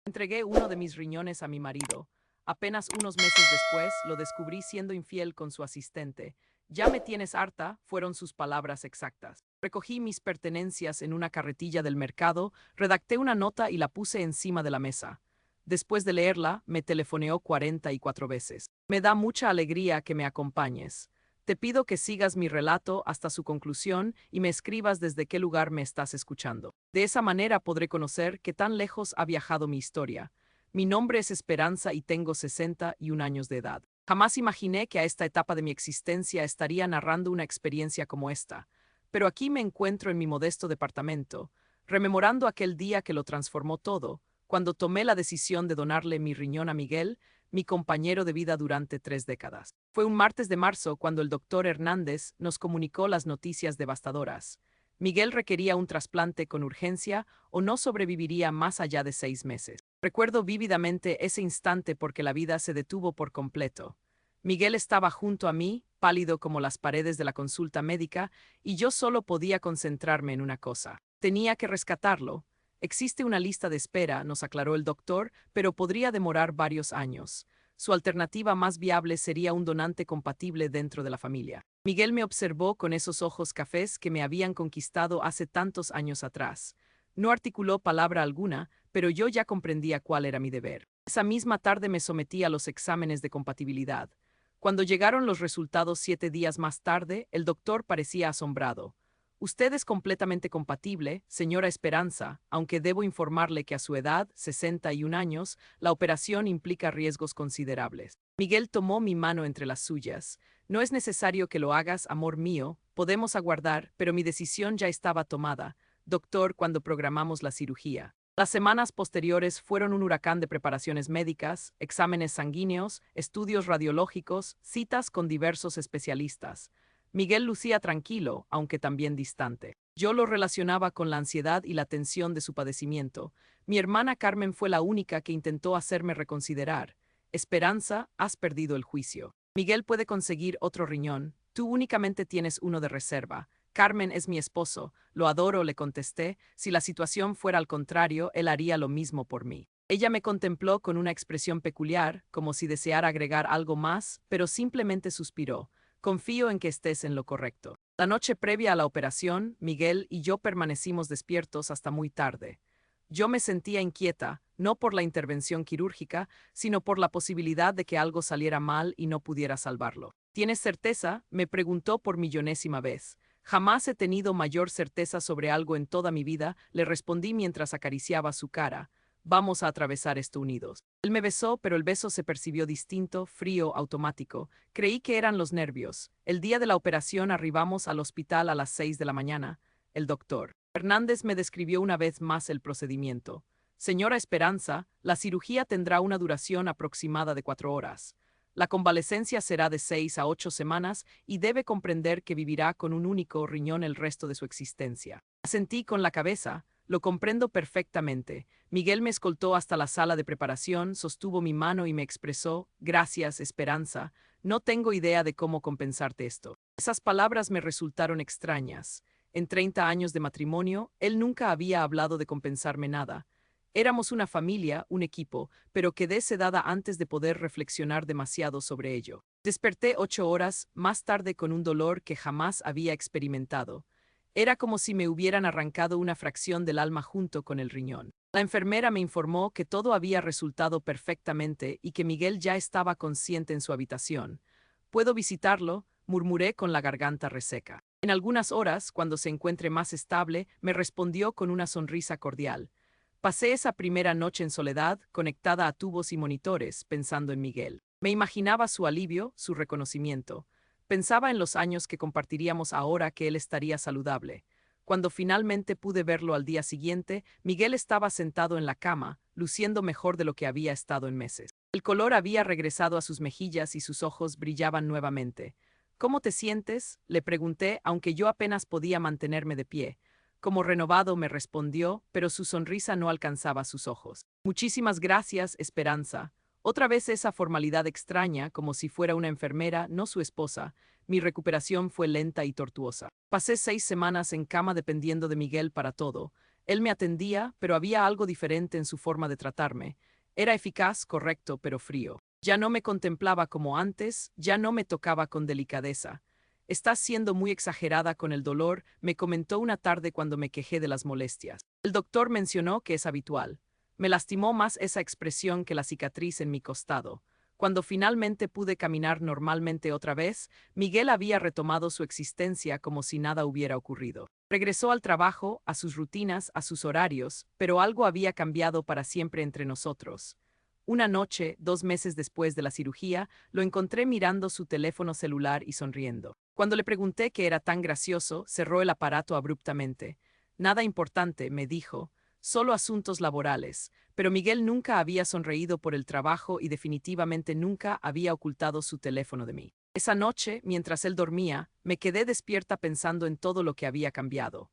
Entregué uno de mis riñones a mi marido. Apenas unos meses después lo descubrí siendo infiel con su asistente. Ya me tienes harta, fueron sus palabras exactas. Recogí mis pertenencias en una carretilla del mercado, redacté una nota y la puse encima de la mesa. Después de leerla, me telefoneó 44 veces. Me da mucha alegría que me acompañes. Te pido que sigas mi relato hasta su conclusión y me escribas desde qué lugar me estás escuchando. De esa manera podré conocer qué tan lejos ha viajado mi historia. Mi nombre es Esperanza y tengo 61 años de edad. Jamás imaginé que a esta etapa de mi existencia estaría narrando una experiencia como esta. Pero aquí me encuentro en mi modesto departamento, rememorando aquel día que lo transformó todo, cuando tomé la decisión de donarle mi riñón a Miguel, mi compañero de vida durante 3 décadas. Fue un martes de marzo cuando el doctor Hernández nos comunicó las noticias devastadoras. Miguel requería un trasplante con urgencia o no sobreviviría más allá de 6 meses. Recuerdo vívidamente ese instante porque la vida se detuvo por completo. Miguel estaba junto a mí, pálido como las paredes de la consulta médica, y yo solo podía concentrarme en una cosa. Tenía que rescatarlo. Existe una lista de espera, nos aclaró el doctor, pero podría demorar varios años. Su alternativa más viable sería un donante compatible dentro de la familia. Miguel me observó con esos ojos cafés que me habían conquistado hace tantos años atrás. No articuló palabra alguna, pero yo ya comprendía cuál era mi deber. Esa misma tarde me sometí a los exámenes de compatibilidad. Cuando llegaron los resultados 7 días más tarde, el doctor parecía asombrado. Usted es completamente compatible, señora Esperanza, aunque debo informarle que a su edad, 61 años, la operación implica riesgos considerables. Miguel tomó mi mano entre las suyas. No es necesario que lo hagas, amor mío, podemos aguardar, pero mi decisión ya estaba tomada, doctor, cuando programamos la cirugía. Las semanas posteriores fueron un huracán de preparaciones médicas, exámenes sanguíneos, estudios radiológicos, citas con diversos especialistas. Miguel lucía tranquilo, aunque también distante. Yo lo relacionaba con la ansiedad y la tensión de su padecimiento. Mi hermana Carmen fue la única que intentó hacerme reconsiderar. Esperanza, has perdido el juicio. Miguel puede conseguir otro riñón. Tú únicamente tienes uno de reserva. Carmen es mi esposo. Lo adoro, le contesté. Si la situación fuera al contrario, él haría lo mismo por mí. Ella me contempló con una expresión peculiar, como si deseara agregar algo más, pero simplemente suspiró. Confío en que estés en lo correcto. La noche previa a la operación, Miguel y yo permanecimos despiertos hasta muy tarde. Yo me sentía inquieta, no por la intervención quirúrgica, sino por la posibilidad de que algo saliera mal y no pudiera salvarlo. ¿Tienes certeza?, me preguntó por millonésima vez. Jamás he tenido mayor certeza sobre algo en toda mi vida, le respondí mientras acariciaba su cara. Vamos a atravesar esto unidos. Él me besó, pero el beso se percibió distinto, frío, automático. Creí que eran los nervios. El día de la operación arribamos al hospital a las 6 de la mañana. El doctor Hernández me describió una vez más el procedimiento. Señora Esperanza, la cirugía tendrá una duración aproximada de 4 horas. La convalecencia será de 6 a 8 semanas y debe comprender que vivirá con un único riñón el resto de su existencia. Asentí con la cabeza. Lo comprendo perfectamente. Miguel me escoltó hasta la sala de preparación, sostuvo mi mano y me expresó: gracias, Esperanza. No tengo idea de cómo compensarte esto. Esas palabras me resultaron extrañas. En 30 años de matrimonio, él nunca había hablado de compensarme nada. Éramos una familia, un equipo, pero quedé sedada antes de poder reflexionar demasiado sobre ello. Desperté 8 horas más tarde con un dolor que jamás había experimentado. Era como si me hubieran arrancado una fracción del alma junto con el riñón. La enfermera me informó que todo había resultado perfectamente y que Miguel ya estaba consciente en su habitación. ¿Puedo visitarlo?, murmuré con la garganta reseca. En algunas horas, cuando se encuentre más estable, me respondió con una sonrisa cordial. Pasé esa primera noche en soledad, conectada a tubos y monitores, pensando en Miguel. Me imaginaba su alivio, su reconocimiento. Pensaba en los años que compartiríamos ahora que él estaría saludable. Cuando finalmente pude verlo al día siguiente, Miguel estaba sentado en la cama, luciendo mejor de lo que había estado en meses. El color había regresado a sus mejillas y sus ojos brillaban nuevamente. ¿Cómo te sientes?, le pregunté, aunque yo apenas podía mantenerme de pie. Como renovado me respondió, pero su sonrisa no alcanzaba sus ojos. Muchísimas gracias, Esperanza. Otra vez esa formalidad extraña, como si fuera una enfermera, no su esposa. Mi recuperación fue lenta y tortuosa. Pasé 6 semanas en cama dependiendo de Miguel para todo. Él me atendía, pero había algo diferente en su forma de tratarme. Era eficaz, correcto, pero frío. Ya no me contemplaba como antes, ya no me tocaba con delicadeza. Estás siendo muy exagerada con el dolor, me comentó una tarde cuando me quejé de las molestias. El doctor mencionó que es habitual. Me lastimó más esa expresión que la cicatriz en mi costado. Cuando finalmente pude caminar normalmente otra vez, Miguel había retomado su existencia como si nada hubiera ocurrido. Regresó al trabajo, a sus rutinas, a sus horarios, pero algo había cambiado para siempre entre nosotros. Una noche, 2 meses después de la cirugía, lo encontré mirando su teléfono celular y sonriendo. Cuando le pregunté qué era tan gracioso, cerró el aparato abruptamente. Nada importante, me dijo, solo asuntos laborales, pero Miguel nunca había sonreído por el trabajo y definitivamente nunca había ocultado su teléfono de mí. Esa noche, mientras él dormía, me quedé despierta pensando en todo lo que había cambiado.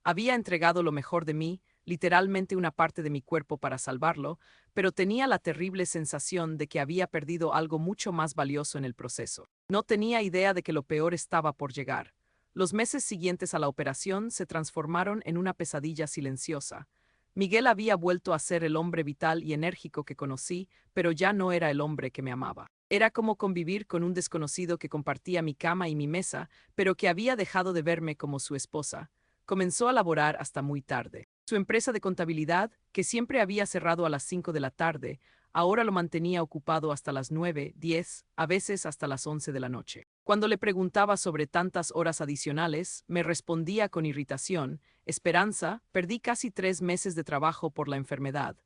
Había entregado lo mejor de mí, literalmente una parte de mi cuerpo para salvarlo, pero tenía la terrible sensación de que había perdido algo mucho más valioso en el proceso. No tenía idea de que lo peor estaba por llegar. Los meses siguientes a la operación se transformaron en una pesadilla silenciosa. Miguel había vuelto a ser el hombre vital y enérgico que conocí, pero ya no era el hombre que me amaba. Era como convivir con un desconocido que compartía mi cama y mi mesa, pero que había dejado de verme como su esposa. Comenzó a laborar hasta muy tarde. Su empresa de contabilidad, que siempre había cerrado a las 5 de la tarde, ahora lo mantenía ocupado hasta las 9, 10, a veces hasta las 11 de la noche. Cuando le preguntaba sobre tantas horas adicionales, me respondía con irritación: Esperanza, perdí casi 3 meses de trabajo por la enfermedad.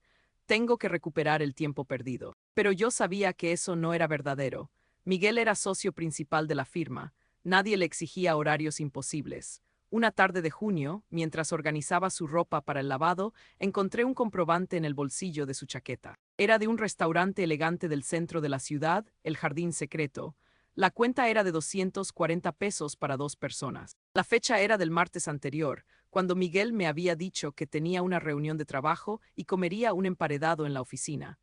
Tengo que recuperar el tiempo perdido. Pero yo sabía que eso no era verdadero. Miguel era socio principal de la firma. Nadie le exigía horarios imposibles. Una tarde de junio, mientras organizaba su ropa para el lavado, encontré un comprobante en el bolsillo de su chaqueta. Era de un restaurante elegante del centro de la ciudad, El Jardín Secreto. La cuenta era de 240 pesos para 2 personas. La fecha era del martes anterior, cuando Miguel me había dicho que tenía una reunión de trabajo y comería un emparedado en la oficina.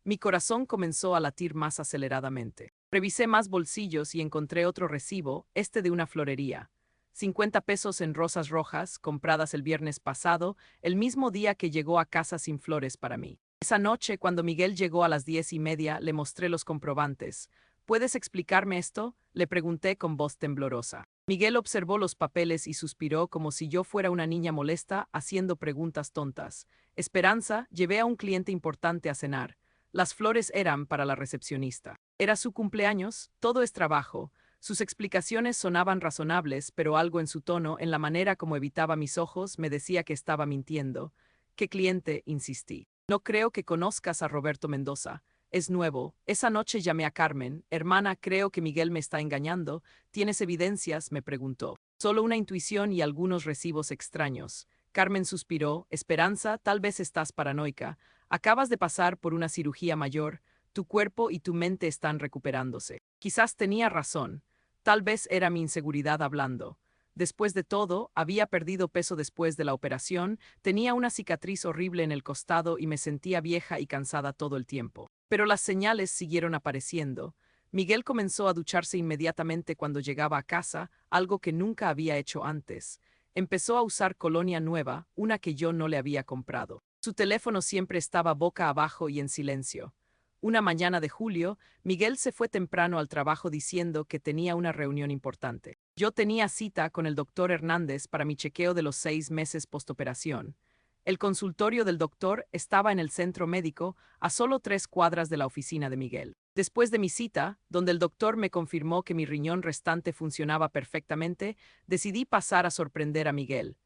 Mi corazón comenzó a latir más aceleradamente. Revisé más bolsillos y encontré otro recibo, este de una florería. 50 pesos en rosas rojas, compradas el viernes pasado, el mismo día que llegó a casa sin flores para mí. Esa noche, cuando Miguel llegó a las 10:30, le mostré los comprobantes. ¿Puedes explicarme esto?, le pregunté con voz temblorosa. Miguel observó los papeles y suspiró como si yo fuera una niña molesta haciendo preguntas tontas. Esperanza, llevé a un cliente importante a cenar. Las flores eran para la recepcionista. Era su cumpleaños, todo es trabajo. Sus explicaciones sonaban razonables, pero algo en su tono, en la manera como evitaba mis ojos, me decía que estaba mintiendo. ¿Qué cliente?, insistí. No creo que conozcas a Roberto Mendoza. Es nuevo. Esa noche llamé a Carmen. Hermana, creo que Miguel me está engañando. ¿Tienes evidencias?, me preguntó. Solo una intuición y algunos recibos extraños. Carmen suspiró. Esperanza, tal vez estás paranoica. Acabas de pasar por una cirugía mayor. Tu cuerpo y tu mente están recuperándose. Quizás tenía razón. Tal vez era mi inseguridad hablando. Después de todo, había perdido peso después de la operación, tenía una cicatriz horrible en el costado y me sentía vieja y cansada todo el tiempo. Pero las señales siguieron apareciendo. Miguel comenzó a ducharse inmediatamente cuando llegaba a casa, algo que nunca había hecho antes. Empezó a usar colonia nueva, una que yo no le había comprado. Su teléfono siempre estaba boca abajo y en silencio. Una mañana de julio, Miguel se fue temprano al trabajo diciendo que tenía una reunión importante. Yo tenía cita con el doctor Hernández para mi chequeo de los 6 meses postoperación. El consultorio del doctor estaba en el centro médico, a solo 3 cuadras de la oficina de Miguel. Después de mi cita, donde el doctor me confirmó que mi riñón restante funcionaba perfectamente, decidí pasar a sorprender a Miguel.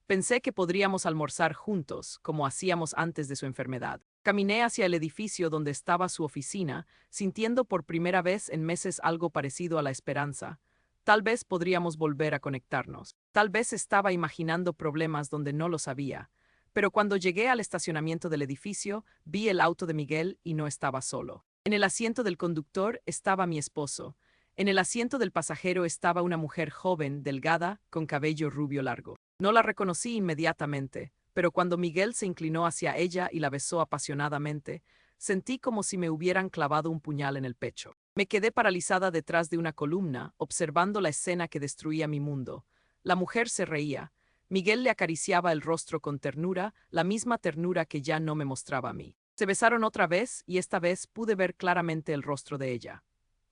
Pensé que podríamos almorzar juntos, como hacíamos antes de su enfermedad. Caminé hacia el edificio donde estaba su oficina, sintiendo por primera vez en meses algo parecido a la esperanza. Tal vez podríamos volver a conectarnos. Tal vez estaba imaginando problemas donde no los había. Pero cuando llegué al estacionamiento del edificio, vi el auto de Miguel y no estaba solo. En el asiento del conductor estaba mi esposo. En el asiento del pasajero estaba una mujer joven, delgada, con cabello rubio largo. No la reconocí inmediatamente, pero cuando Miguel se inclinó hacia ella y la besó apasionadamente, sentí como si me hubieran clavado un puñal en el pecho. Me quedé paralizada detrás de una columna, observando la escena que destruía mi mundo. La mujer se reía. Miguel le acariciaba el rostro con ternura, la misma ternura que ya no me mostraba a mí. Se besaron otra vez y esta vez pude ver claramente el rostro de ella.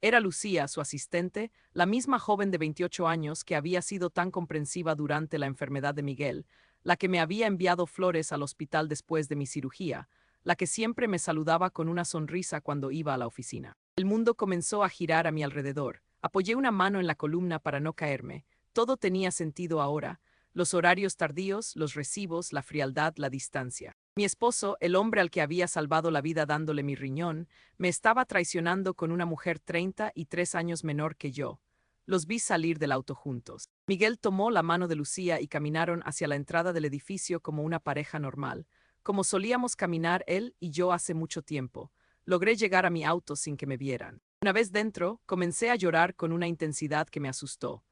Era Lucía, su asistente, la misma joven de 28 años que había sido tan comprensiva durante la enfermedad de Miguel, la que me había enviado flores al hospital después de mi cirugía, la que siempre me saludaba con una sonrisa cuando iba a la oficina. El mundo comenzó a girar a mi alrededor. Apoyé una mano en la columna para no caerme. Todo tenía sentido ahora. Los horarios tardíos, los recibos, la frialdad, la distancia. Mi esposo, el hombre al que había salvado la vida dándole mi riñón, me estaba traicionando con una mujer 33 años menor que yo. Los vi salir del auto juntos. Miguel tomó la mano de Lucía y caminaron hacia la entrada del edificio como una pareja normal, como solíamos caminar él y yo hace mucho tiempo. Logré llegar a mi auto sin que me vieran. Una vez dentro, comencé a llorar con una intensidad que me asustó.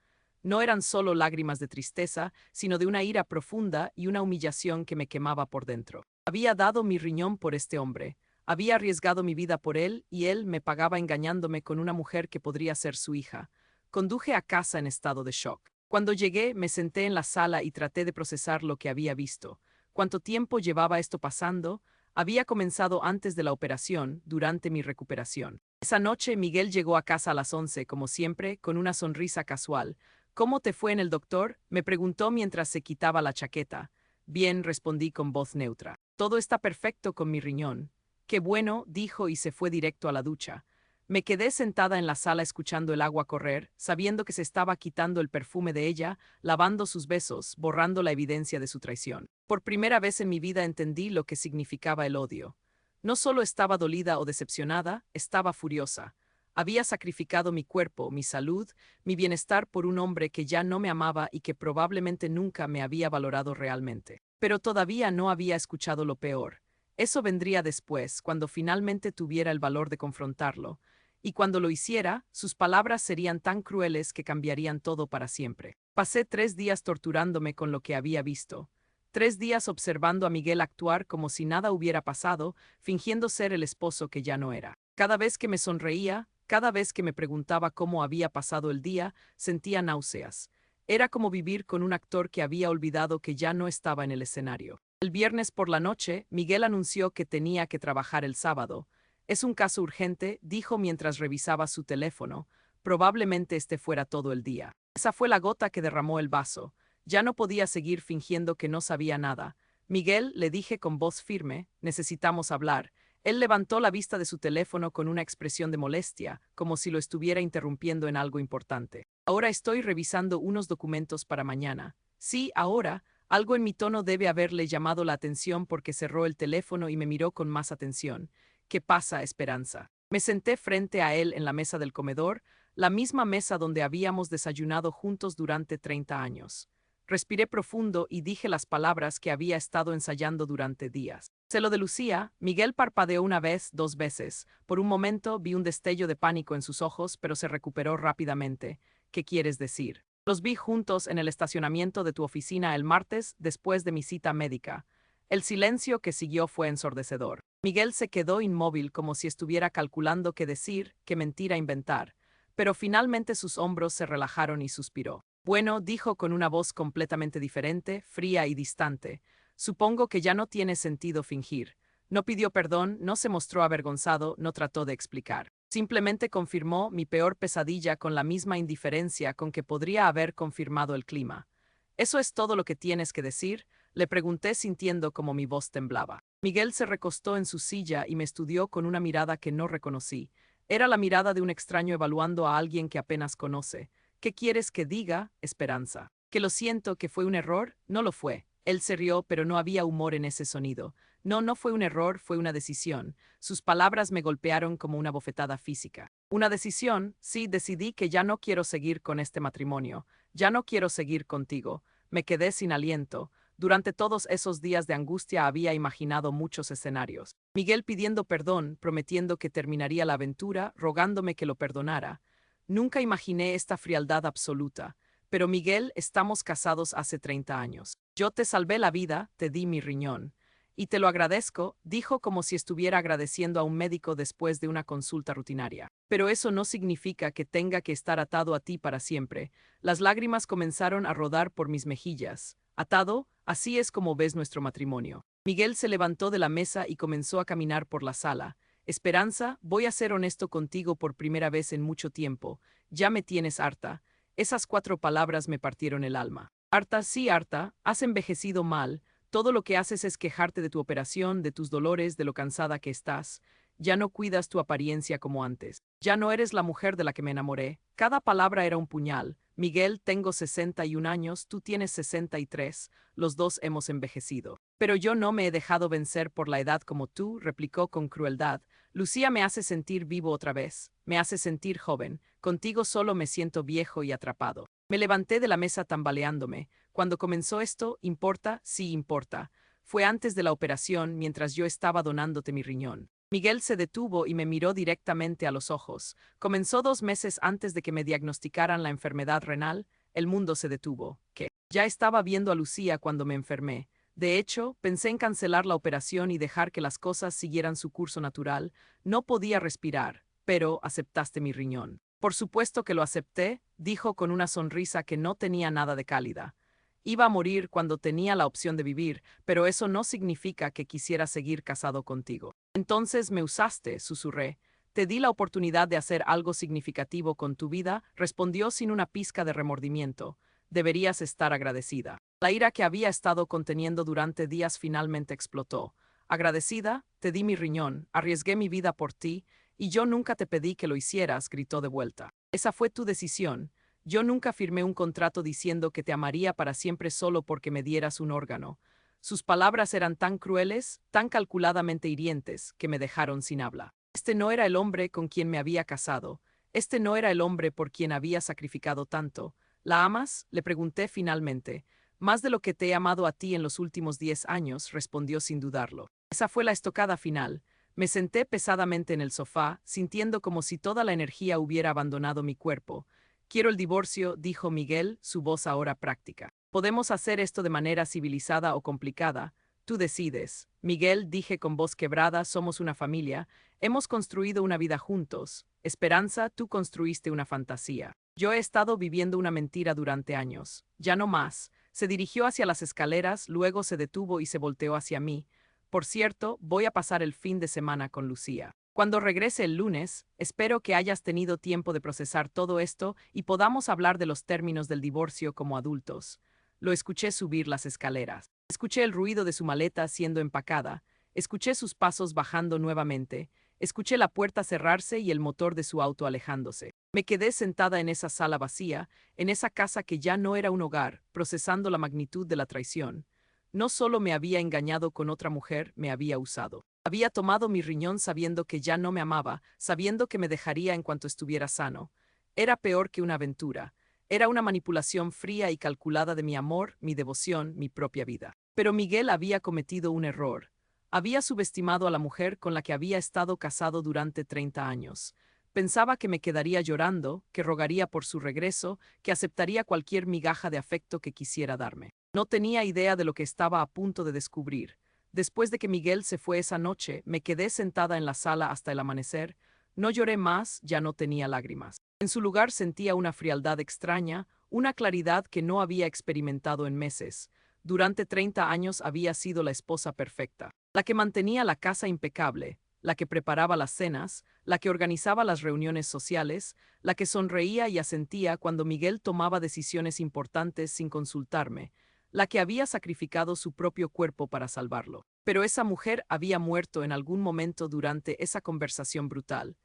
No eran solo lágrimas de tristeza, sino de una ira profunda y una humillación que me quemaba por dentro. Había dado mi riñón por este hombre, había arriesgado mi vida por él y él me pagaba engañándome con una mujer que podría ser su hija. Conduje a casa en estado de shock. Cuando llegué, me senté en la sala y traté de procesar lo que había visto. ¿Cuánto tiempo llevaba esto pasando? Había comenzado antes de la operación, durante mi recuperación. Esa noche Miguel llegó a casa a las 11, como siempre, con una sonrisa casual. ¿Cómo te fue en el doctor?, me preguntó mientras se quitaba la chaqueta. Bien, respondí con voz neutra. Todo está perfecto con mi riñón. Qué bueno, dijo y se fue directo a la ducha. Me quedé sentada en la sala escuchando el agua correr, sabiendo que se estaba quitando el perfume de ella, lavando sus besos, borrando la evidencia de su traición. Por primera vez en mi vida entendí lo que significaba el odio. No solo estaba dolida o decepcionada, estaba furiosa. Había sacrificado mi cuerpo, mi salud, mi bienestar por un hombre que ya no me amaba y que probablemente nunca me había valorado realmente. Pero todavía no había escuchado lo peor. Eso vendría después, cuando finalmente tuviera el valor de confrontarlo. Y cuando lo hiciera, sus palabras serían tan crueles que cambiarían todo para siempre. Pasé 3 días torturándome con lo que había visto. 3 días observando a Miguel actuar como si nada hubiera pasado, fingiendo ser el esposo que ya no era. Cada vez que me sonreía, cada vez que me preguntaba cómo había pasado el día, sentía náuseas. Era como vivir con un actor que había olvidado que ya no estaba en el escenario. El viernes por la noche, Miguel anunció que tenía que trabajar el sábado. Es un caso urgente, dijo mientras revisaba su teléfono. Probablemente este fuera todo el día. Esa fue la gota que derramó el vaso. Ya no podía seguir fingiendo que no sabía nada. Miguel, le dije con voz firme, necesitamos hablar. Él levantó la vista de su teléfono con una expresión de molestia, como si lo estuviera interrumpiendo en algo importante. Ahora estoy revisando unos documentos para mañana. Sí, ahora. Algo en mi tono debe haberle llamado la atención porque cerró el teléfono y me miró con más atención. ¿Qué pasa, Esperanza? Me senté frente a él en la mesa del comedor, la misma mesa donde habíamos desayunado juntos durante 30 años. Respiré profundo y dije las palabras que había estado ensayando durante días. Se lo de Lucía. Miguel parpadeó una vez, 2 veces. Por un momento vi un destello de pánico en sus ojos, pero se recuperó rápidamente. ¿Qué quieres decir? Los vi juntos en el estacionamiento de tu oficina el martes, después de mi cita médica. El silencio que siguió fue ensordecedor. Miguel se quedó inmóvil como si estuviera calculando qué decir, qué mentira inventar. Pero finalmente sus hombros se relajaron y suspiró. Bueno, dijo con una voz completamente diferente, fría y distante. Supongo que ya no tiene sentido fingir. No pidió perdón, no se mostró avergonzado, no trató de explicar. Simplemente confirmó mi peor pesadilla con la misma indiferencia con que podría haber confirmado el clima. ¿Eso es todo lo que tienes que decir?, le pregunté sintiendo como mi voz temblaba. Miguel se recostó en su silla y me estudió con una mirada que no reconocí. Era la mirada de un extraño evaluando a alguien que apenas conoce. ¿Qué quieres que diga, Esperanza? ¿Que lo siento, que fue un error? No lo fue. Él se rió, pero no había humor en ese sonido. No, no fue un error, fue una decisión. Sus palabras me golpearon como una bofetada física. Una decisión, sí, decidí que ya no quiero seguir con este matrimonio. Ya no quiero seguir contigo. Me quedé sin aliento. Durante todos esos días de angustia había imaginado muchos escenarios. Miguel pidiendo perdón, prometiendo que terminaría la aventura, rogándome que lo perdonara. Nunca imaginé esta frialdad absoluta. Pero Miguel, estamos casados hace 30 años. Yo te salvé la vida, te di mi riñón. Y te lo agradezco, dijo como si estuviera agradeciendo a un médico después de una consulta rutinaria. Pero eso no significa que tenga que estar atado a ti para siempre. Las lágrimas comenzaron a rodar por mis mejillas. Atado, así es como ves nuestro matrimonio. Miguel se levantó de la mesa y comenzó a caminar por la sala. Esperanza, voy a ser honesto contigo por primera vez en mucho tiempo. Ya me tienes harta. Esas 4 palabras me partieron el alma. Harta, sí, harta, has envejecido mal. Todo lo que haces es quejarte de tu operación, de tus dolores, de lo cansada que estás. Ya no cuidas tu apariencia como antes. Ya no eres la mujer de la que me enamoré. Cada palabra era un puñal. Miguel, tengo 61 años, tú tienes 63. Los dos hemos envejecido. Pero yo no me he dejado vencer por la edad como tú, replicó con crueldad. Lucía me hace sentir vivo otra vez. Me hace sentir joven. Contigo solo me siento viejo y atrapado. Me levanté de la mesa tambaleándome. Cuando comenzó esto, ¿importa? Sí, importa. Fue antes de la operación, mientras yo estaba donándote mi riñón. Miguel se detuvo y me miró directamente a los ojos. Comenzó 2 meses antes de que me diagnosticaran la enfermedad renal. El mundo se detuvo. ¿Qué? Ya estaba viendo a Lucía cuando me enfermé. De hecho, pensé en cancelar la operación y dejar que las cosas siguieran su curso natural. No podía respirar, pero aceptaste mi riñón. Por supuesto que lo acepté, dijo con una sonrisa que no tenía nada de cálida. Iba a morir cuando tenía la opción de vivir, pero eso no significa que quisiera seguir casado contigo. Entonces me usaste, susurré. Te di la oportunidad de hacer algo significativo con tu vida, respondió sin una pizca de remordimiento. Deberías estar agradecida. La ira que había estado conteniendo durante días finalmente explotó. Agradecida, te di mi riñón, arriesgué mi vida por ti, y yo nunca te pedí que lo hicieras, gritó de vuelta. Esa fue tu decisión. Yo nunca firmé un contrato diciendo que te amaría para siempre solo porque me dieras un órgano. Sus palabras eran tan crueles, tan calculadamente hirientes, que me dejaron sin habla. Este no era el hombre con quien me había casado. Este no era el hombre por quien había sacrificado tanto. ¿La amas? Le pregunté finalmente. Más de lo que te he amado a ti en los últimos 10 años, respondió sin dudarlo. Esa fue la estocada final. Me senté pesadamente en el sofá, sintiendo como si toda la energía hubiera abandonado mi cuerpo. Quiero el divorcio, dijo Miguel, su voz ahora práctica. Podemos hacer esto de manera civilizada o complicada. Tú decides. Miguel, dije con voz quebrada, somos una familia. Hemos construido una vida juntos. Esperanza, tú construiste una fantasía. Yo he estado viviendo una mentira durante años. Ya no más. Se dirigió hacia las escaleras, luego se detuvo y se volteó hacia mí. Por cierto, voy a pasar el fin de semana con Lucía. Cuando regrese el lunes, espero que hayas tenido tiempo de procesar todo esto y podamos hablar de los términos del divorcio como adultos. Lo escuché subir las escaleras. Escuché el ruido de su maleta siendo empacada. Escuché sus pasos bajando nuevamente. Escuché la puerta cerrarse y el motor de su auto alejándose. Me quedé sentada en esa sala vacía, en esa casa que ya no era un hogar, procesando la magnitud de la traición. No solo me había engañado con otra mujer, me había usado. Había tomado mi riñón sabiendo que ya no me amaba, sabiendo que me dejaría en cuanto estuviera sano. Era peor que una aventura. Era una manipulación fría y calculada de mi amor, mi devoción, mi propia vida. Pero Miguel había cometido un error. Había subestimado a la mujer con la que había estado casado durante 30 años. Pensaba que me quedaría llorando, que rogaría por su regreso, que aceptaría cualquier migaja de afecto que quisiera darme. No tenía idea de lo que estaba a punto de descubrir. Después de que Miguel se fue esa noche, me quedé sentada en la sala hasta el amanecer. No lloré más, ya no tenía lágrimas. En su lugar sentía una frialdad extraña, una claridad que no había experimentado en meses. Durante 30 años había sido la esposa perfecta, la que mantenía la casa impecable, la que preparaba las cenas, la que organizaba las reuniones sociales, la que sonreía y asentía cuando Miguel tomaba decisiones importantes sin consultarme, la que había sacrificado su propio cuerpo para salvarlo. Pero esa mujer había muerto en algún momento durante esa conversación brutal.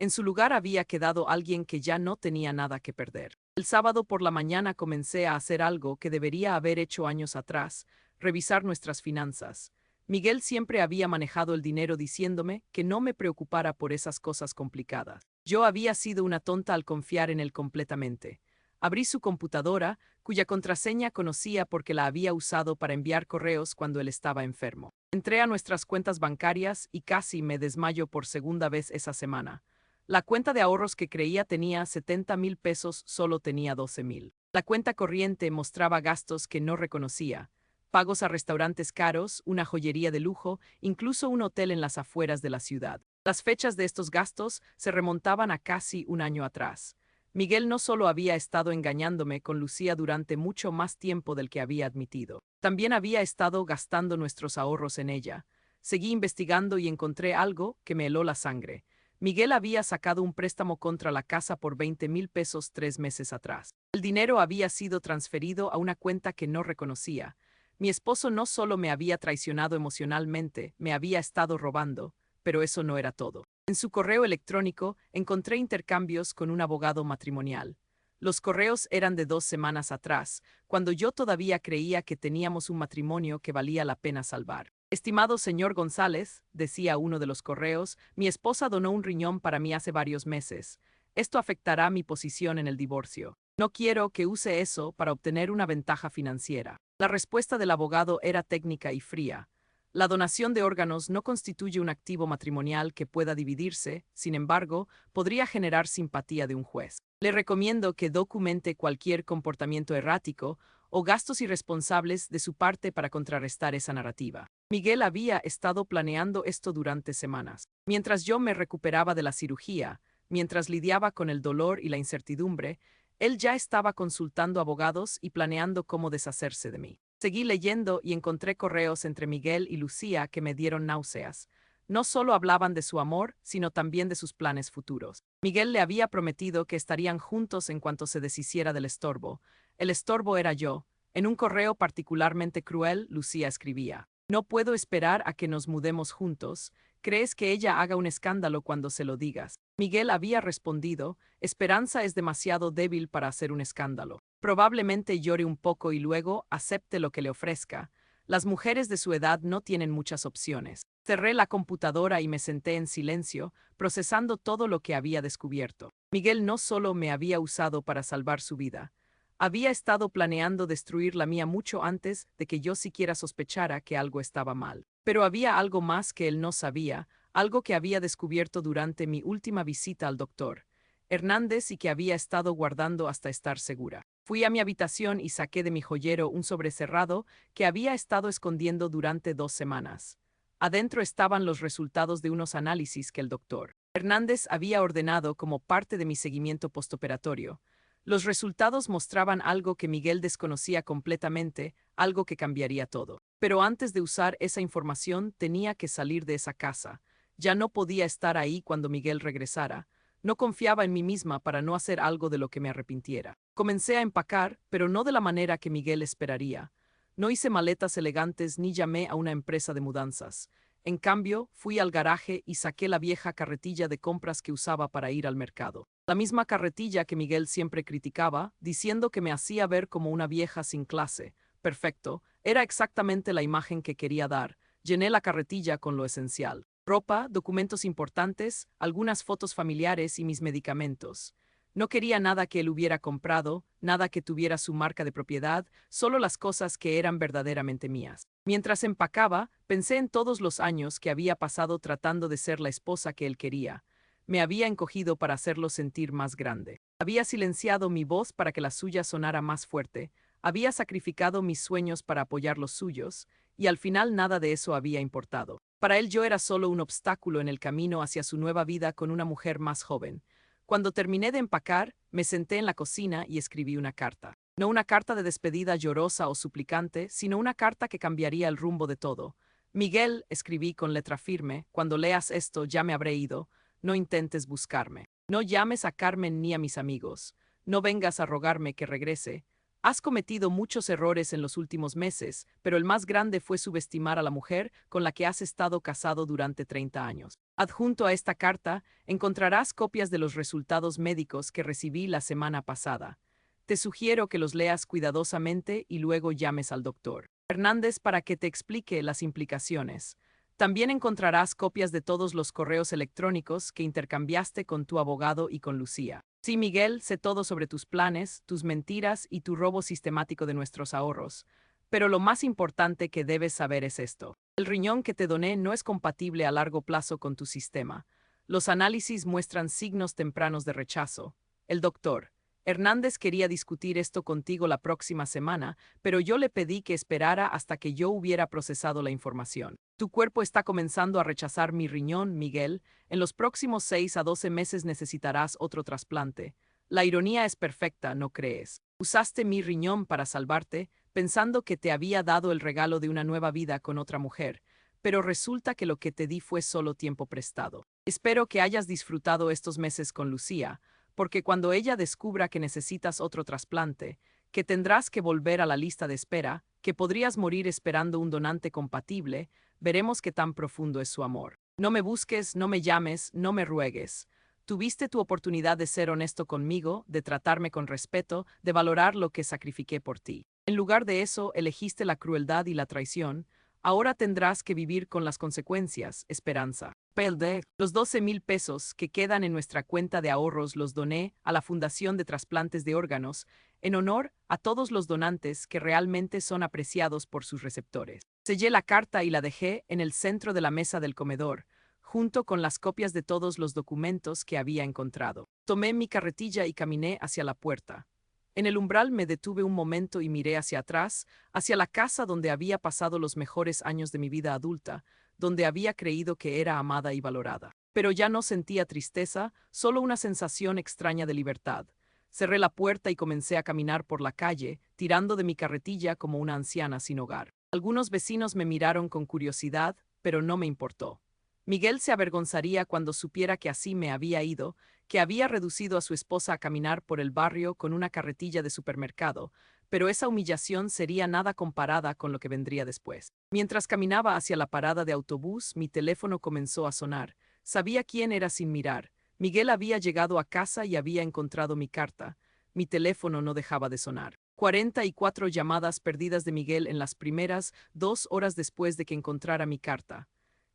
En su lugar había quedado alguien que ya no tenía nada que perder. El sábado por la mañana comencé a hacer algo que debería haber hecho años atrás, revisar nuestras finanzas. Miguel siempre había manejado el dinero diciéndome que no me preocupara por esas cosas complicadas. Yo había sido una tonta al confiar en él completamente. Abrí su computadora, cuya contraseña conocía porque la había usado para enviar correos cuando él estaba enfermo. Entré a nuestras cuentas bancarias y casi me desmayo por segunda vez esa semana. La cuenta de ahorros que creía tenía 70,000 pesos solo tenía 12,000. La cuenta corriente mostraba gastos que no reconocía. Pagos a restaurantes caros, una joyería de lujo, incluso un hotel en las afueras de la ciudad. Las fechas de estos gastos se remontaban a casi un año atrás. Miguel no solo había estado engañándome con Lucía durante mucho más tiempo del que había admitido, también había estado gastando nuestros ahorros en ella. Seguí investigando y encontré algo que me heló la sangre. Miguel había sacado un préstamo contra la casa por 20,000 pesos 3 meses atrás. El dinero había sido transferido a una cuenta que no reconocía. Mi esposo no solo me había traicionado emocionalmente, me había estado robando, pero eso no era todo. En su correo electrónico encontré intercambios con un abogado matrimonial. Los correos eran de 2 semanas atrás, cuando yo todavía creía que teníamos un matrimonio que valía la pena salvar. Estimado señor González, decía uno de los correos, mi esposa donó un riñón para mí hace varios meses. Esto afectará mi posición en el divorcio. No quiero que use eso para obtener una ventaja financiera. La respuesta del abogado era técnica y fría. La donación de órganos no constituye un activo matrimonial que pueda dividirse, sin embargo, podría generar simpatía de un juez. Le recomiendo que documente cualquier comportamiento errático o gastos irresponsables de su parte para contrarrestar esa narrativa. Miguel había estado planeando esto durante semanas. Mientras yo me recuperaba de la cirugía, mientras lidiaba con el dolor y la incertidumbre, él ya estaba consultando abogados y planeando cómo deshacerse de mí. Seguí leyendo y encontré correos entre Miguel y Lucía que me dieron náuseas. No solo hablaban de su amor, sino también de sus planes futuros. Miguel le había prometido que estarían juntos en cuanto se deshiciera del estorbo. El estorbo era yo. En un correo particularmente cruel, Lucía escribía: no puedo esperar a que nos mudemos juntos. ¿Crees que ella haga un escándalo cuando se lo digas? Miguel había respondido: Esperanza es demasiado débil para hacer un escándalo. Probablemente llore un poco y luego acepte lo que le ofrezca. Las mujeres de su edad no tienen muchas opciones. Cerré la computadora y me senté en silencio, procesando todo lo que había descubierto. Miguel no solo me había usado para salvar su vida. Había estado planeando destruir la mía mucho antes de que yo siquiera sospechara que algo estaba mal. Pero había algo más que él no sabía, algo que había descubierto durante mi última visita al doctor Hernández y que había estado guardando hasta estar segura. Fui a mi habitación y saqué de mi joyero un sobre cerrado que había estado escondiendo durante 2 semanas. Adentro estaban los resultados de unos análisis que el doctor Hernández había ordenado como parte de mi seguimiento postoperatorio. Los resultados mostraban algo que Miguel desconocía completamente, algo que cambiaría todo. Pero antes de usar esa información tenía que salir de esa casa. Ya no podía estar ahí cuando Miguel regresara. No confiaba en mí misma para no hacer algo de lo que me arrepintiera. Comencé a empacar, pero no de la manera que Miguel esperaría. No hice maletas elegantes ni llamé a una empresa de mudanzas. En cambio, fui al garaje y saqué la vieja carretilla de compras que usaba para ir al mercado. La misma carretilla que Miguel siempre criticaba, diciendo que me hacía ver como una vieja sin clase. Perfecto, era exactamente la imagen que quería dar. Llené la carretilla con lo esencial: ropa, documentos importantes, algunas fotos familiares y mis medicamentos. No quería nada que él hubiera comprado, nada que tuviera su marca de propiedad, solo las cosas que eran verdaderamente mías. Mientras empacaba, pensé en todos los años que había pasado tratando de ser la esposa que él quería. Me había encogido para hacerlo sentir más grande. Había silenciado mi voz para que la suya sonara más fuerte. Había sacrificado mis sueños para apoyar los suyos, y al final nada de eso había importado. Para él yo era solo un obstáculo en el camino hacia su nueva vida con una mujer más joven. Cuando terminé de empacar, me senté en la cocina y escribí una carta. No una carta de despedida llorosa o suplicante, sino una carta que cambiaría el rumbo de todo. Miguel, escribí con letra firme, cuando leas esto ya me habré ido. No intentes buscarme. No llames a Carmen ni a mis amigos. No vengas a rogarme que regrese. Has cometido muchos errores en los últimos meses, pero el más grande fue subestimar a la mujer con la que has estado casado durante 30 años. Adjunto a esta carta, encontrarás copias de los resultados médicos que recibí la semana pasada. Te sugiero que los leas cuidadosamente y luego llames al doctor Hernández para que te explique las implicaciones. También encontrarás copias de todos los correos electrónicos que intercambiaste con tu abogado y con Lucía. Sí, Miguel, sé todo sobre tus planes, tus mentiras y tu robo sistemático de nuestros ahorros. Pero lo más importante que debes saber es esto: el riñón que te doné no es compatible a largo plazo con tu sistema. Los análisis muestran signos tempranos de rechazo. El doctor Hernández quería discutir esto contigo la próxima semana, pero yo le pedí que esperara hasta que yo hubiera procesado la información. Tu cuerpo está comenzando a rechazar mi riñón, Miguel. En los próximos 6 a 12 meses necesitarás otro trasplante. La ironía es perfecta, ¿no crees? Usaste mi riñón para salvarte, pensando que te había dado el regalo de una nueva vida con otra mujer, pero resulta que lo que te di fue solo tiempo prestado. Espero que hayas disfrutado estos meses con Lucía, porque cuando ella descubra que necesitas otro trasplante, que tendrás que volver a la lista de espera, que podrías morir esperando un donante compatible, veremos qué tan profundo es su amor. No me busques, no me llames, no me ruegues. Tuviste tu oportunidad de ser honesto conmigo, de tratarme con respeto, de valorar lo que sacrifiqué por ti. En lugar de eso, elegiste la crueldad y la traición. Ahora tendrás que vivir con las consecuencias, Esperanza. Pelde, los 12,000 pesos que quedan en nuestra cuenta de ahorros los doné a la Fundación de Trasplantes de Órganos, en honor a todos los donantes que realmente son apreciados por sus receptores. Sellé la carta y la dejé en el centro de la mesa del comedor, junto con las copias de todos los documentos que había encontrado. Tomé mi carretilla y caminé hacia la puerta. En el umbral me detuve un momento y miré hacia atrás, hacia la casa donde había pasado los mejores años de mi vida adulta, donde había creído que era amada y valorada. Pero ya no sentía tristeza, solo una sensación extraña de libertad. Cerré la puerta y comencé a caminar por la calle, tirando de mi carretilla como una anciana sin hogar. Algunos vecinos me miraron con curiosidad, pero no me importó. Miguel se avergonzaría cuando supiera que así me había ido, que había reducido a su esposa a caminar por el barrio con una carretilla de supermercado, pero esa humillación sería nada comparada con lo que vendría después. Mientras caminaba hacia la parada de autobús, mi teléfono comenzó a sonar. Sabía quién era sin mirar. Miguel había llegado a casa y había encontrado mi carta. Mi teléfono no dejaba de sonar. 44 llamadas perdidas de Miguel en las primeras 2 horas después de que encontrara mi carta.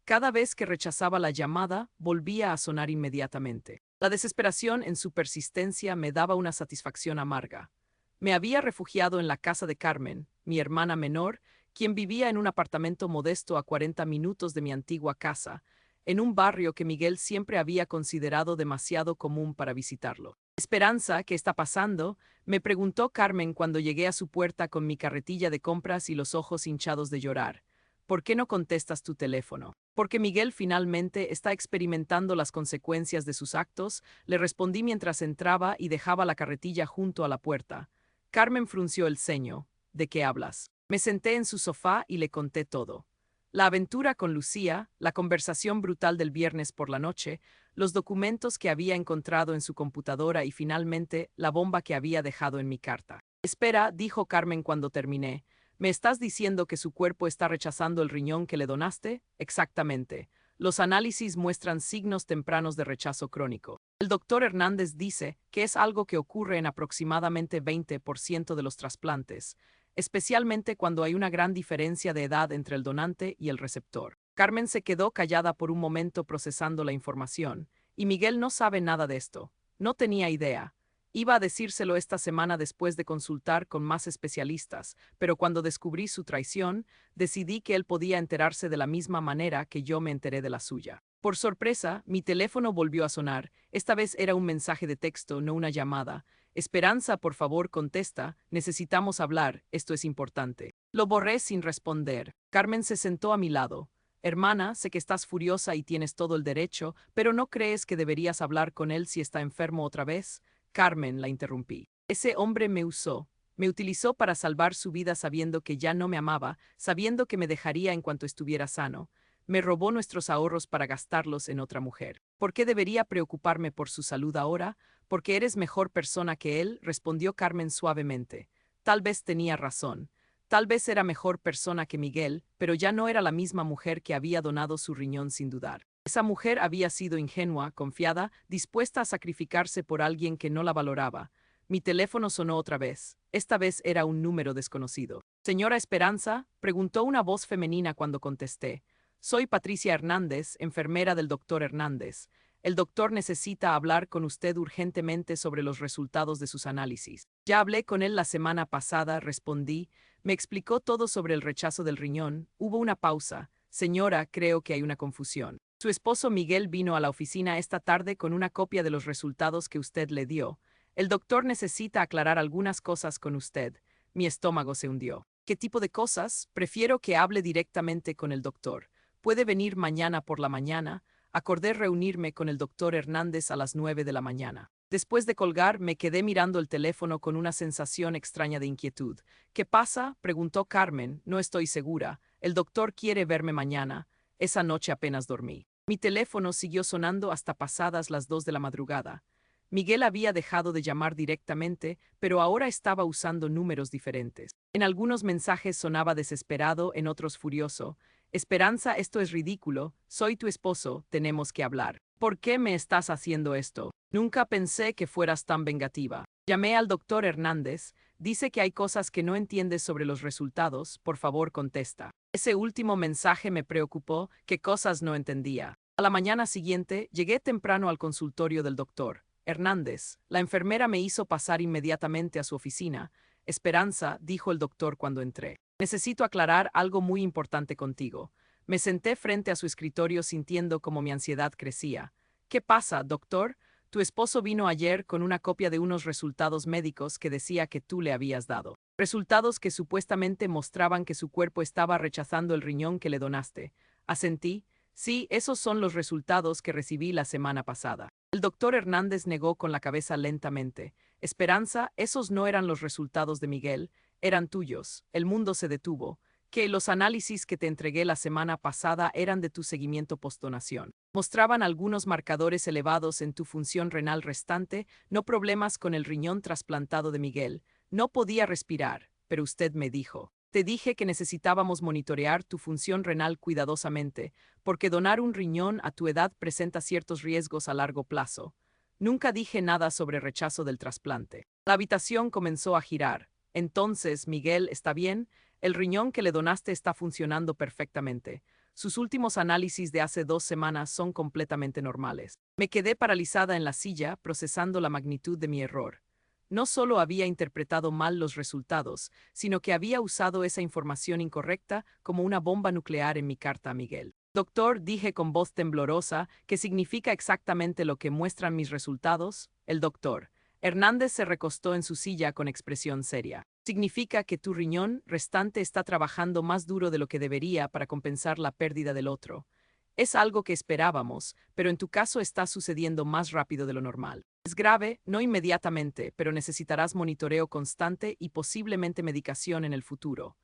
Cada vez que rechazaba la llamada, volvía a sonar inmediatamente. La desesperación en su persistencia me daba una satisfacción amarga. Me había refugiado en la casa de Carmen, mi hermana menor, quien vivía en un apartamento modesto a 40 minutos de mi antigua casa, en un barrio que Miguel siempre había considerado demasiado común para visitarlo. Esperanza, ¿qué está pasando?, me preguntó Carmen cuando llegué a su puerta con mi carretilla de compras y los ojos hinchados de llorar. ¿Por qué no contestas tu teléfono? Porque Miguel finalmente está experimentando las consecuencias de sus actos, le respondí mientras entraba y dejaba la carretilla junto a la puerta. Carmen frunció el ceño. ¿De qué hablas? Me senté en su sofá y le conté todo. La aventura con Lucía, la conversación brutal del viernes por la noche, los documentos que había encontrado en su computadora y finalmente la bomba que había dejado en mi carta. Espera, dijo Carmen cuando terminé. ¿Me estás diciendo que su cuerpo está rechazando el riñón que le donaste? Exactamente. Los análisis muestran signos tempranos de rechazo crónico. El doctor Hernández dice que es algo que ocurre en aproximadamente 20% de los trasplantes, especialmente cuando hay una gran diferencia de edad entre el donante y el receptor. Carmen se quedó callada por un momento procesando la información, y Miguel no sabe nada de esto. No tenía idea. Iba a decírselo esta semana después de consultar con más especialistas, pero cuando descubrí su traición, decidí que él podía enterarse de la misma manera que yo me enteré de la suya. Por sorpresa, mi teléfono volvió a sonar. Esta vez era un mensaje de texto, no una llamada. Esperanza, por favor, contesta. Necesitamos hablar, esto es importante. Lo borré sin responder. Carmen se sentó a mi lado. Hermana, sé que estás furiosa y tienes todo el derecho, pero ¿no crees que deberías hablar con él si está enfermo otra vez? Carmen, la interrumpí. Ese hombre me usó. Me utilizó para salvar su vida sabiendo que ya no me amaba, sabiendo que me dejaría en cuanto estuviera sano. Me robó nuestros ahorros para gastarlos en otra mujer. ¿Por qué debería preocuparme por su salud ahora? Porque eres mejor persona que él, respondió Carmen suavemente. Tal vez tenía razón. Tal vez era mejor persona que Miguel, pero ya no era la misma mujer que había donado su riñón sin dudar. Esa mujer había sido ingenua, confiada, dispuesta a sacrificarse por alguien que no la valoraba. Mi teléfono sonó otra vez. Esta vez era un número desconocido. ¿Señora Esperanza?, preguntó una voz femenina cuando contesté. Soy Patricia Hernández, enfermera del doctor Hernández. El doctor necesita hablar con usted urgentemente sobre los resultados de sus análisis. Ya hablé con él la semana pasada, respondí. Me explicó todo sobre el rechazo del riñón. Hubo una pausa. Señora, creo que hay una confusión. Su esposo Miguel vino a la oficina esta tarde con una copia de los resultados que usted le dio. El doctor necesita aclarar algunas cosas con usted. Mi estómago se hundió. ¿Qué tipo de cosas? Prefiero que hable directamente con el doctor. ¿Puede venir mañana por la mañana? Acordé reunirme con el doctor Hernández a las 9 de la mañana. Después de colgar, me quedé mirando el teléfono con una sensación extraña de inquietud. ¿Qué pasa?, preguntó Carmen. No estoy segura. El doctor quiere verme mañana. Esa noche apenas dormí. Mi teléfono siguió sonando hasta pasadas las 2 de la madrugada. Miguel había dejado de llamar directamente, pero ahora estaba usando números diferentes. En algunos mensajes sonaba desesperado, en otros furioso. Esperanza, esto es ridículo. Soy tu esposo, tenemos que hablar. ¿Por qué me estás haciendo esto? Nunca pensé que fueras tan vengativa. Llamé al doctor Hernández. Dice que hay cosas que no entiendes sobre los resultados. Por favor, contesta. Ese último mensaje me preocupó. ¿Qué cosas no entendía? A la mañana siguiente, llegué temprano al consultorio del doctor Hernández. La enfermera me hizo pasar inmediatamente a su oficina. Esperanza, dijo el doctor cuando entré. Necesito aclarar algo muy importante contigo. Me senté frente a su escritorio sintiendo como mi ansiedad crecía. ¿Qué pasa, doctor? Tu esposo vino ayer con una copia de unos resultados médicos que decía que tú le habías dado. Resultados que supuestamente mostraban que su cuerpo estaba rechazando el riñón que le donaste. Asentí. Sí, esos son los resultados que recibí la semana pasada. El doctor Hernández negó con la cabeza lentamente. Esperanza, esos no eran los resultados de Miguel, eran tuyos. El mundo se detuvo. Que los análisis que te entregué la semana pasada eran de tu seguimiento postdonación. Mostraban algunos marcadores elevados en tu función renal restante, no problemas con el riñón trasplantado de Miguel. No podía respirar, pero usted me dijo. Te dije que necesitábamos monitorear tu función renal cuidadosamente, porque donar un riñón a tu edad presenta ciertos riesgos a largo plazo. Nunca dije nada sobre rechazo del trasplante. La habitación comenzó a girar. Entonces, Miguel, ¿está bien? El riñón que le donaste está funcionando perfectamente. Sus últimos análisis de hace 2 semanas son completamente normales. Me quedé paralizada en la silla, procesando la magnitud de mi error. No solo había interpretado mal los resultados, sino que había usado esa información incorrecta como una bomba nuclear en mi carta a Miguel. Doctor, dije con voz temblorosa, ¿qué significa exactamente lo que muestran mis resultados? El doctor Hernández se recostó en su silla con expresión seria. Significa que tu riñón restante está trabajando más duro de lo que debería para compensar la pérdida del otro. Es algo que esperábamos, pero en tu caso está sucediendo más rápido de lo normal. Es grave, no inmediatamente, pero necesitarás monitoreo constante y posiblemente medicación en el futuro.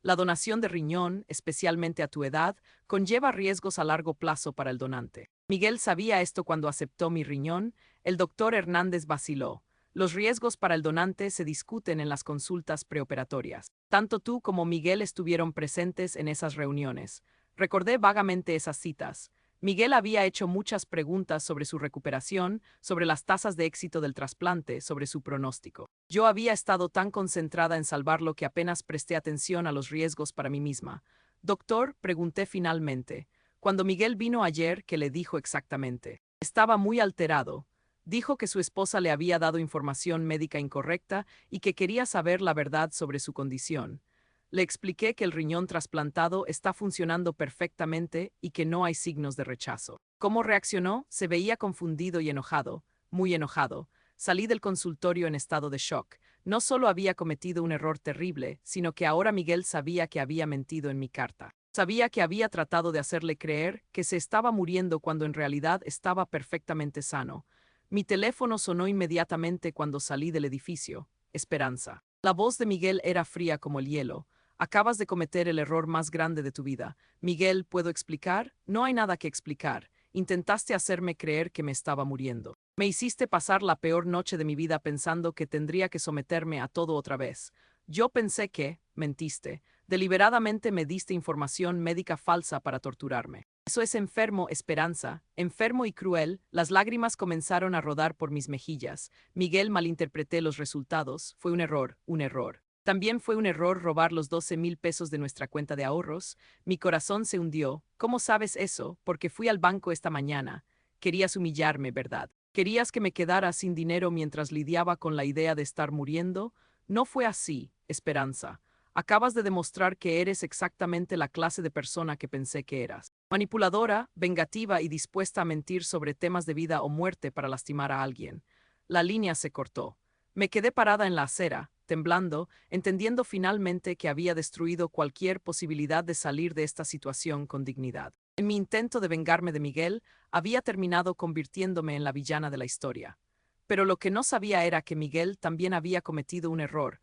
La donación de riñón, especialmente a tu edad, conlleva riesgos a largo plazo para el donante. Miguel sabía esto cuando aceptó mi riñón. El doctor Hernández vaciló. Los riesgos para el donante se discuten en las consultas preoperatorias. Tanto tú como Miguel estuvieron presentes en esas reuniones. Recordé vagamente esas citas. Miguel había hecho muchas preguntas sobre su recuperación, sobre las tasas de éxito del trasplante, sobre su pronóstico. Yo había estado tan concentrada en salvarlo que apenas presté atención a los riesgos para mí misma. Doctor, pregunté finalmente. Cuando Miguel vino ayer, ¿qué le dijo exactamente? Estaba muy alterado. Dijo que su esposa le había dado información médica incorrecta y que quería saber la verdad sobre su condición. Le expliqué que el riñón trasplantado está funcionando perfectamente y que no hay signos de rechazo. ¿Cómo reaccionó? Se veía confundido y enojado, muy enojado. Salí del consultorio en estado de shock. No solo había cometido un error terrible, sino que ahora Miguel sabía que había mentido en mi carta. Sabía que había tratado de hacerle creer que se estaba muriendo cuando en realidad estaba perfectamente sano. Mi teléfono sonó inmediatamente cuando salí del edificio. Esperanza. La voz de Miguel era fría como el hielo. Acabas de cometer el error más grande de tu vida. Miguel, ¿puedo explicar? No hay nada que explicar. Intentaste hacerme creer que me estaba muriendo. Me hiciste pasar la peor noche de mi vida pensando que tendría que someterme a todo otra vez. Yo pensé que, mentiste. Deliberadamente me diste información médica falsa para torturarme. Eso es enfermo, Esperanza, enfermo y cruel. Las lágrimas comenzaron a rodar por mis mejillas. Miguel, malinterpreté los resultados. Fue un error, un error. También fue un error robar los 12,000 pesos de nuestra cuenta de ahorros. Mi corazón se hundió. ¿Cómo sabes eso? Porque fui al banco esta mañana. Querías humillarme, ¿verdad? ¿Querías que me quedara sin dinero mientras lidiaba con la idea de estar muriendo? No fue así, Esperanza. Acabas de demostrar que eres exactamente la clase de persona que pensé que eras. Manipuladora, vengativa y dispuesta a mentir sobre temas de vida o muerte para lastimar a alguien. La línea se cortó. Me quedé parada en la acera, temblando, entendiendo finalmente que había destruido cualquier posibilidad de salir de esta situación con dignidad. En mi intento de vengarme de Miguel, había terminado convirtiéndome en la villana de la historia. Pero lo que no sabía era que Miguel también había cometido un error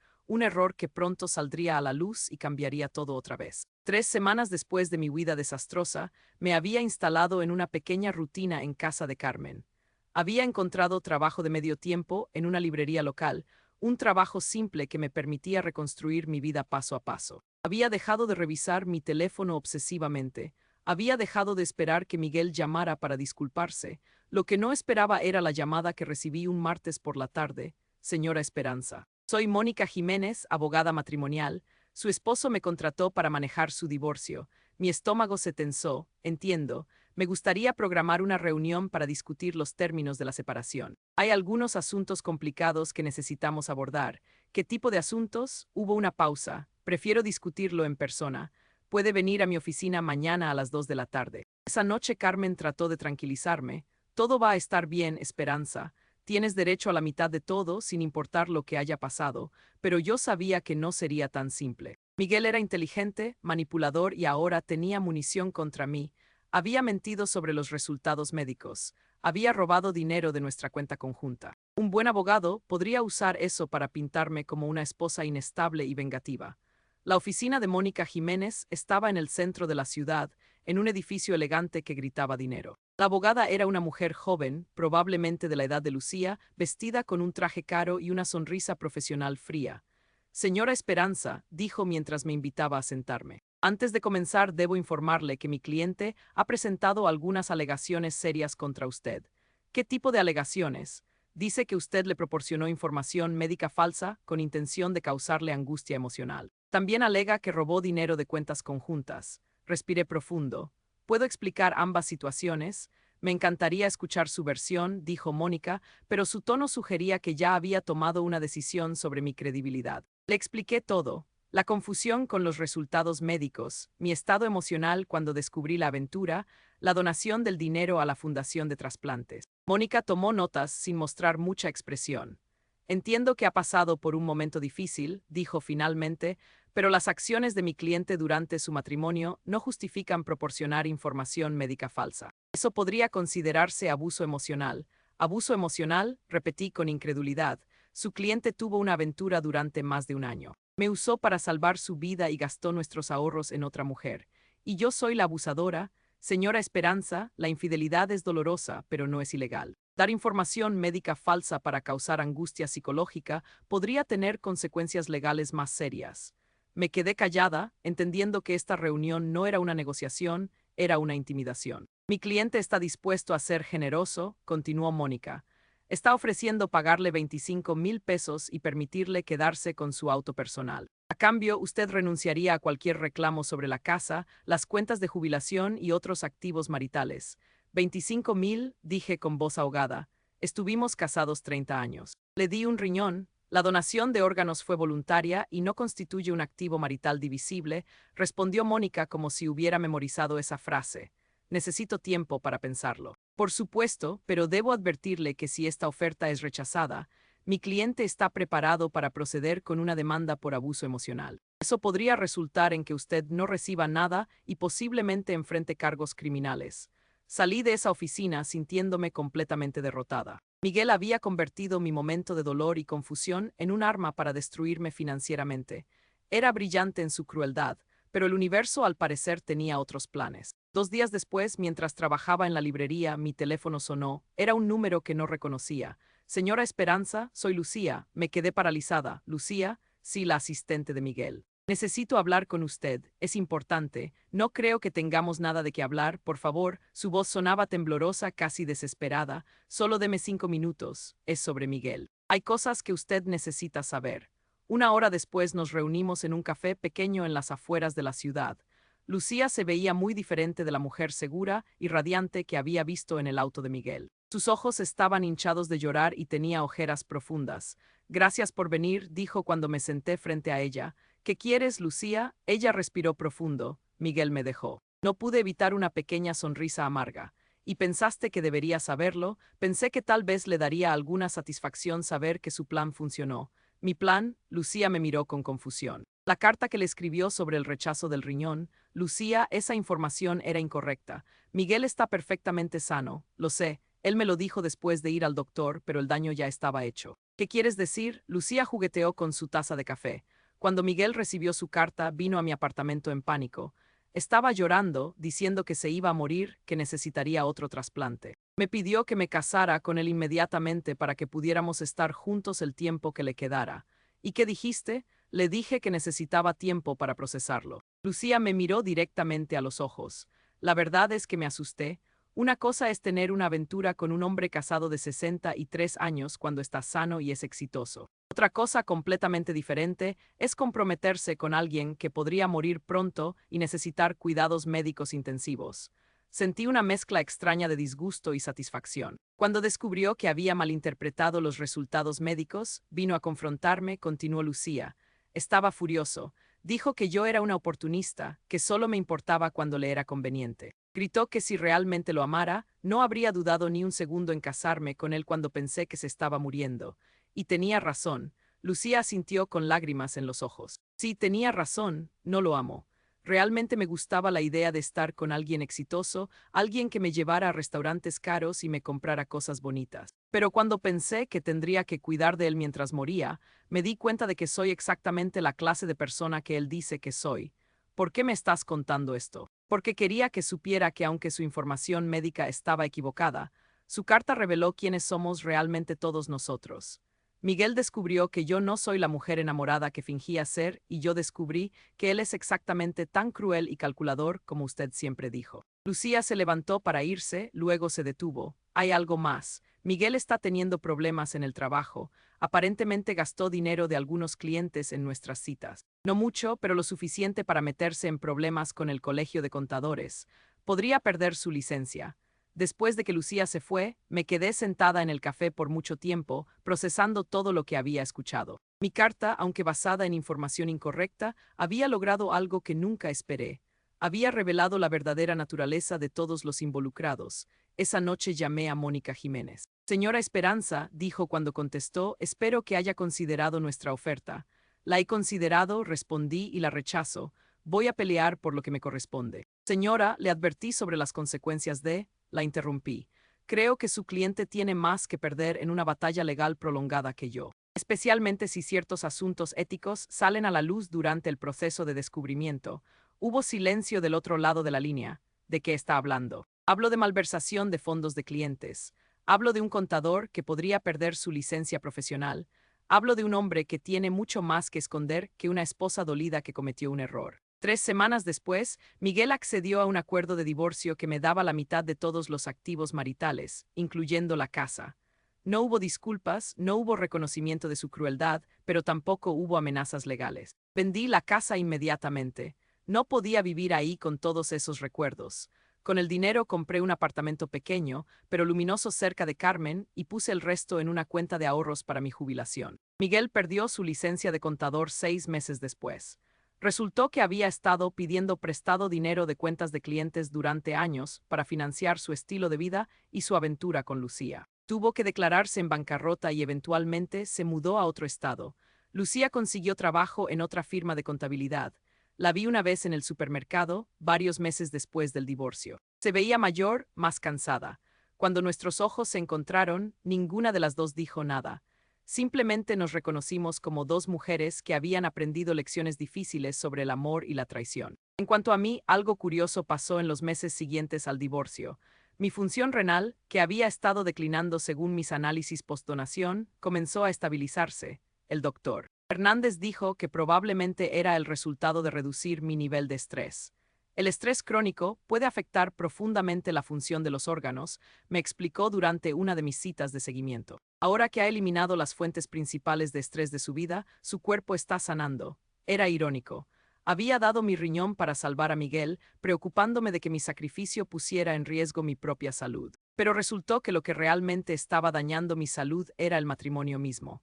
que pronto saldría a la luz y cambiaría todo otra vez. 3 semanas después de mi huida desastrosa, me había instalado en una pequeña rutina en casa de Carmen. Había encontrado trabajo de medio tiempo en una librería local, un trabajo simple que me permitía reconstruir mi vida paso a paso. Había dejado de revisar mi teléfono obsesivamente. Había dejado de esperar que Miguel llamara para disculparse. Lo que no esperaba era la llamada que recibí un martes por la tarde. Señora Esperanza. Soy Mónica Jiménez, abogada matrimonial. Su esposo me contrató para manejar su divorcio. Mi estómago se tensó. Entiendo. Me gustaría programar una reunión para discutir los términos de la separación. Hay algunos asuntos complicados que necesitamos abordar. ¿Qué tipo de asuntos? Hubo una pausa. Prefiero discutirlo en persona. Puede venir a mi oficina mañana a las 2 de la tarde. Esa noche Carmen trató de tranquilizarme. Todo va a estar bien, Esperanza. Tienes derecho a la mitad de todo, sin importar lo que haya pasado, pero yo sabía que no sería tan simple. Miguel era inteligente, manipulador y ahora tenía munición contra mí. Había mentido sobre los resultados médicos. Había robado dinero de nuestra cuenta conjunta. Un buen abogado podría usar eso para pintarme como una esposa inestable y vengativa. La oficina de Mónica Jiménez estaba en el centro de la ciudad, en un edificio elegante que gritaba dinero. La abogada era una mujer joven, probablemente de la edad de Lucía, vestida con un traje caro y una sonrisa profesional fría. Señora Esperanza, dijo mientras me invitaba a sentarme. Antes de comenzar, debo informarle que mi cliente ha presentado algunas alegaciones serias contra usted. ¿Qué tipo de alegaciones? Dice que usted le proporcionó información médica falsa con intención de causarle angustia emocional. También alega que robó dinero de cuentas conjuntas. Respiré profundo. ¿Puedo explicar ambas situaciones? Me encantaría escuchar su versión, dijo Mónica, pero su tono sugería que ya había tomado una decisión sobre mi credibilidad. Le expliqué todo. La confusión con los resultados médicos, mi estado emocional cuando descubrí la aventura, la donación del dinero a la Fundación de Trasplantes. Mónica tomó notas sin mostrar mucha expresión. Entiendo que ha pasado por un momento difícil, dijo finalmente, pero las acciones de mi cliente durante su matrimonio no justifican proporcionar información médica falsa. Eso podría considerarse abuso emocional. Abuso emocional, repetí con incredulidad. Su cliente tuvo una aventura durante más de un año. Me usó para salvar su vida y gastó nuestros ahorros en otra mujer. Y yo soy la abusadora. Señora Esperanza, la infidelidad es dolorosa, pero no es ilegal. Dar información médica falsa para causar angustia psicológica podría tener consecuencias legales más serias. Me quedé callada, entendiendo que esta reunión no era una negociación, era una intimidación. Mi cliente está dispuesto a ser generoso, continuó Mónica. Está ofreciendo pagarle 25,000 pesos y permitirle quedarse con su auto personal. A cambio, usted renunciaría a cualquier reclamo sobre la casa, las cuentas de jubilación y otros activos maritales. 25,000, dije con voz ahogada. Estuvimos casados 30 años. Le di un riñón. La donación de órganos fue voluntaria y no constituye un activo marital divisible, respondió Mónica como si hubiera memorizado esa frase. Necesito tiempo para pensarlo. Por supuesto, pero debo advertirle que si esta oferta es rechazada, mi cliente está preparado para proceder con una demanda por abuso emocional. Eso podría resultar en que usted no reciba nada y posiblemente enfrente cargos criminales. Salí de esa oficina sintiéndome completamente derrotada. Miguel había convertido mi momento de dolor y confusión en un arma para destruirme financieramente. Era brillante en su crueldad, pero el universo al parecer tenía otros planes. 2 días después, mientras trabajaba en la librería, mi teléfono sonó. Era un número que no reconocía. Señora Esperanza, soy Lucía. Me quedé paralizada. Lucía, sí, la asistente de Miguel. Necesito hablar con usted. Es importante. No creo que tengamos nada de qué hablar, por favor. Su voz sonaba temblorosa, casi desesperada. Solo deme 5 minutos. Es sobre Miguel. Hay cosas que usted necesita saber. 1 hora después nos reunimos en un café pequeño en las afueras de la ciudad. Lucía se veía muy diferente de la mujer segura y radiante que había visto en el auto de Miguel. Sus ojos estaban hinchados de llorar y tenía ojeras profundas. Gracias por venir, dijo cuando me senté frente a ella. ¿Qué quieres, Lucía? Ella respiró profundo. Miguel me dejó. No pude evitar una pequeña sonrisa amarga. ¿Y pensaste que debería saberlo? Pensé que tal vez le daría alguna satisfacción saber que su plan funcionó. ¿Mi plan? Lucía me miró con confusión. La carta que le escribió sobre el rechazo del riñón. Lucía, esa información era incorrecta. Miguel está perfectamente sano. Lo sé. Él me lo dijo después de ir al doctor, pero el daño ya estaba hecho. ¿Qué quieres decir? Lucía jugueteó con su taza de café. Cuando Miguel recibió su carta, vino a mi apartamento en pánico. Estaba llorando, diciendo que se iba a morir, que necesitaría otro trasplante. Me pidió que me casara con él inmediatamente para que pudiéramos estar juntos el tiempo que le quedara. ¿Y qué dijiste? Le dije que necesitaba tiempo para procesarlo. Lucía me miró directamente a los ojos. La verdad es que me asusté. Una cosa es tener una aventura con un hombre casado de 63 años cuando está sano y es exitoso. Otra cosa completamente diferente es comprometerse con alguien que podría morir pronto y necesitar cuidados médicos intensivos. Sentí una mezcla extraña de disgusto y satisfacción. Cuando descubrió que había malinterpretado los resultados médicos, vino a confrontarme, continuó Lucía. Estaba furioso. Dijo que yo era una oportunista, que solo me importaba cuando le era conveniente. Gritó que si realmente lo amara, no habría dudado ni un segundo en casarme con él cuando pensé que se estaba muriendo. Y tenía razón. Lucía asintió con lágrimas en los ojos. Sí, tenía razón, no lo amo. Realmente me gustaba la idea de estar con alguien exitoso, alguien que me llevara a restaurantes caros y me comprara cosas bonitas. Pero cuando pensé que tendría que cuidar de él mientras moría, me di cuenta de que soy exactamente la clase de persona que él dice que soy. ¿Por qué me estás contando esto? Porque quería que supiera que aunque su información médica estaba equivocada, su carta reveló quiénes somos realmente todos nosotros. Miguel descubrió que yo no soy la mujer enamorada que fingía ser y yo descubrí que él es exactamente tan cruel y calculador como usted siempre dijo. Lucía se levantó para irse, luego se detuvo. Hay algo más. Miguel está teniendo problemas en el trabajo. Aparentemente gastó dinero de algunos clientes en nuestras citas. No mucho, pero lo suficiente para meterse en problemas con el colegio de contadores. Podría perder su licencia. Después de que Lucía se fue, me quedé sentada en el café por mucho tiempo, procesando todo lo que había escuchado. Mi carta, aunque basada en información incorrecta, había logrado algo que nunca esperé. Había revelado la verdadera naturaleza de todos los involucrados. Esa noche llamé a Mónica Jiménez. Señora Esperanza, dijo cuando contestó, espero que haya considerado nuestra oferta. La he considerado, respondí y la rechazo. Voy a pelear por lo que me corresponde. Señora, le advertí sobre las consecuencias de... La interrumpí. Creo que su cliente tiene más que perder en una batalla legal prolongada que yo, especialmente si ciertos asuntos éticos salen a la luz durante el proceso de descubrimiento. Hubo silencio del otro lado de la línea. ¿De qué está hablando? Hablo de malversación de fondos de clientes. Hablo de un contador que podría perder su licencia profesional. Hablo de un hombre que tiene mucho más que esconder que una esposa dolida que cometió un error. 3 semanas después, Miguel accedió a un acuerdo de divorcio que me daba la mitad de todos los activos maritales, incluyendo la casa. No hubo disculpas, no hubo reconocimiento de su crueldad, pero tampoco hubo amenazas legales. Vendí la casa inmediatamente. No podía vivir ahí con todos esos recuerdos. Con el dinero compré un apartamento pequeño, pero luminoso cerca de Carmen, y puse el resto en una cuenta de ahorros para mi jubilación. Miguel perdió su licencia de contador 6 meses después. Resultó que había estado pidiendo prestado dinero de cuentas de clientes durante años para financiar su estilo de vida y su aventura con Lucía. Tuvo que declararse en bancarrota y eventualmente se mudó a otro estado. Lucía consiguió trabajo en otra firma de contabilidad. La vi una vez en el supermercado, varios meses después del divorcio. Se veía mayor, más cansada. Cuando nuestros ojos se encontraron, ninguna de las dos dijo nada. Simplemente nos reconocimos como dos mujeres que habían aprendido lecciones difíciles sobre el amor y la traición. En cuanto a mí, algo curioso pasó en los meses siguientes al divorcio. Mi función renal, que había estado declinando según mis análisis postdonación, comenzó a estabilizarse. El doctor Hernández dijo que probablemente era el resultado de reducir mi nivel de estrés. El estrés crónico puede afectar profundamente la función de los órganos, me explicó durante una de mis citas de seguimiento. Ahora que ha eliminado las fuentes principales de estrés de su vida, su cuerpo está sanando. Era irónico. Había dado mi riñón para salvar a Miguel, preocupándome de que mi sacrificio pusiera en riesgo mi propia salud. Pero resultó que lo que realmente estaba dañando mi salud era el matrimonio mismo.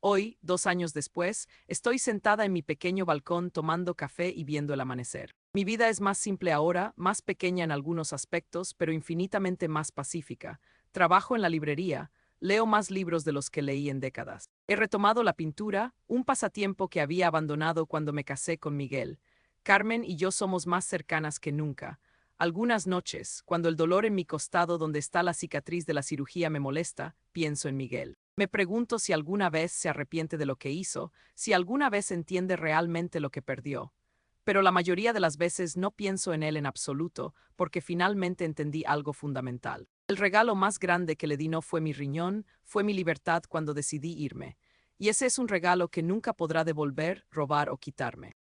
Hoy, 2 años después, estoy sentada en mi pequeño balcón tomando café y viendo el amanecer. Mi vida es más simple ahora, más pequeña en algunos aspectos, pero infinitamente más pacífica. Trabajo en la librería. Leo más libros de los que leí en décadas. He retomado la pintura, un pasatiempo que había abandonado cuando me casé con Miguel. Carmen y yo somos más cercanas que nunca. Algunas noches, cuando el dolor en mi costado donde está la cicatriz de la cirugía me molesta, pienso en Miguel. Me pregunto si alguna vez se arrepiente de lo que hizo, si alguna vez entiende realmente lo que perdió. Pero la mayoría de las veces no pienso en él en absoluto, porque finalmente entendí algo fundamental. El regalo más grande que le di no fue mi riñón, fue mi libertad cuando decidí irme. Y ese es un regalo que nunca podrá devolver, robar o quitarme.